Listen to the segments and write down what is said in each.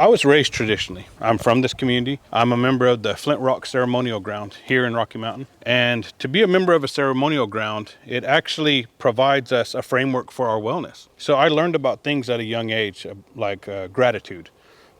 I was raised traditionally. I'm from this community. I'm a member of the Flint Rock Ceremonial Ground here in Rocky Mountain. And to be a member of a ceremonial ground, it actually provides us a framework for our wellness. So I learned about things at a young age, like gratitude,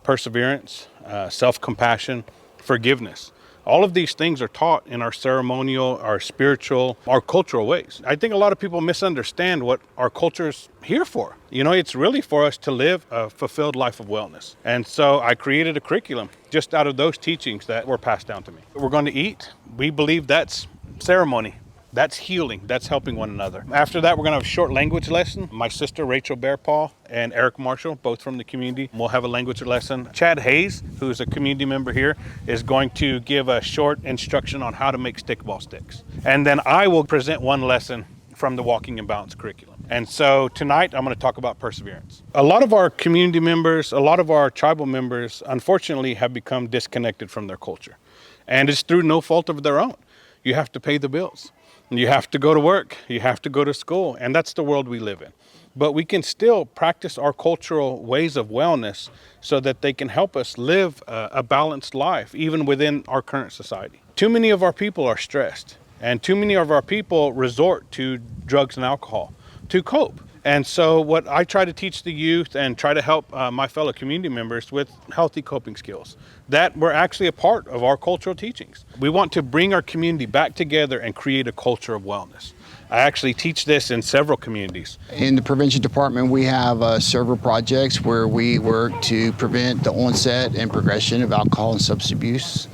perseverance, self-compassion, forgiveness. All of these things are taught in our ceremonial, our spiritual, our cultural ways. I think a lot of people misunderstand what our culture is here for. You know, it's really for us to live a fulfilled life of wellness. And so I created a curriculum just out of those teachings that were passed down to me. We're going to eat. We believe that's ceremony. That's healing. That's helping one another. After that, we're going to have a short language lesson. My sister, Rachel Bearpaw, and Eric Marshall, both from the community, will have a language lesson. Chad Hayes, who's a community member here, is going to give a short instruction on how to make stickball sticks. And then I will present one lesson from the Walking in Balance curriculum. And so tonight, I'm going to talk about perseverance. A lot of our community members, a lot of our tribal members, unfortunately, have become disconnected from their culture. And it's through no fault of their own. You have to pay the bills. You have to go to work, you have to go to school, and that's the world we live in. But we can still practice our cultural ways of wellness so that they can help us live a balanced life, even within our current society. Too many of our people are stressed, and too many of our people resort to drugs and alcohol to cope. And so what I try to teach the youth and try to help my fellow community members with healthy coping skills that were actually a part of our cultural teachings. We want to bring our community back together and create a culture of wellness. I actually teach this in several communities. In the prevention department, we have several projects where we work to prevent the onset and progression of alcohol and substance abuse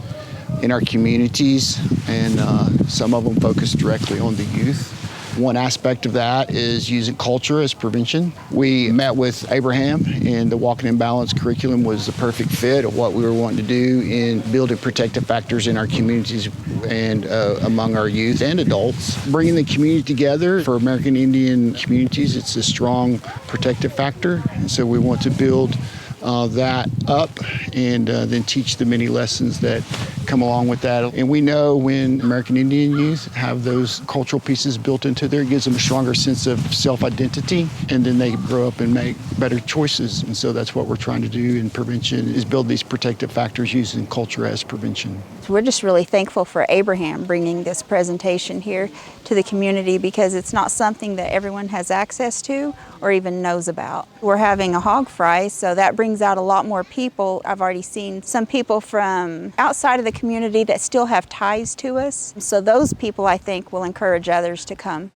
in our communities, and some of them focus directly on the youth. One aspect of that is using culture as prevention. We met with Abraham, and the Walking in Balance curriculum was the perfect fit of what we were wanting to do in building protective factors in our communities and among our youth and adults. Bringing the community together for American Indian communities, it's a strong protective factor, and so we want to build that up and then teach the many lessons that come along with that. And we know when American Indian youth have those cultural pieces built into there, it gives them a stronger sense of self-identity, and then they grow up and make better choices. And so that's what we're trying to do in prevention, is build these protective factors using culture as prevention. We're just really thankful for Abraham bringing this presentation here to the community, because it's not something that everyone has access to or even knows about. We're having a hog fry, so that brings out a lot more people. I've already seen some people from outside of the community that still have ties to us. So those people, I think, will encourage others to come.